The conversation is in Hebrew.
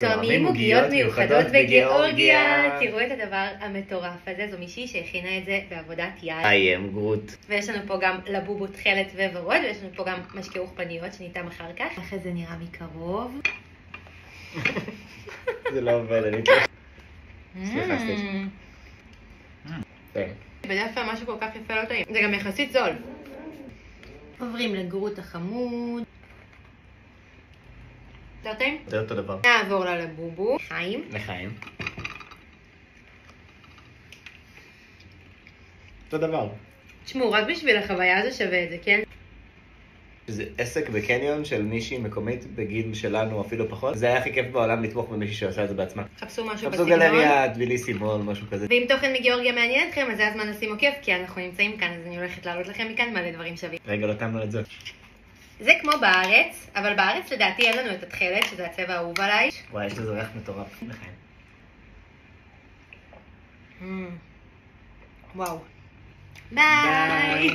טועמים עוגיות מיוחדות בגיאורגיה. תראו את הדבר המטורף הזה, זו מישהי שהכינה את זה בעבודת יד. I am Groot. ויש לנו פה גם לבובו תכלת וורוד, ויש לנו פה גם משקה פניות שניתן אחר כך. איך זה נראה מקרוב? זה לא עובד, אני צריך. סליחה, סליחה. בדרך כלל משהו כל כך יפה לא טעים. זה גם יחסית זול. עוברים לגרוט החמוד. יותר טעים? זה אותו דבר. נעבור לה לבובו. חיים. לחיים. אותו דבר. תשמעו, רק בשביל החוויה זה שווה את זה, כן? זה עסק בקניון של מישהי מקומית בגיל שלנו אפילו פחות. זה היה הכי כיף בעולם לתמוך במישהי שעושה את זה בעצמה. חפשו משהו חפשו בסגנון. גלריה, טביליסימול, משהו כזה. ואם תוכן מגיאורגיה מעניין אתכם, אז זה הזמן לשים עוקב, כי אנחנו נמצאים כאן, אז אני הולכת להעלות לכם מכאן מלא דברים שווים. רגע, לא טעמנו את זה. זה כמו בארץ, אבל בארץ לדעתי אין לנו את התכלת, שזה הצבע האהוב עליי. וואי, יש לזה ריח מטורף. לחיים. וואו. ביי!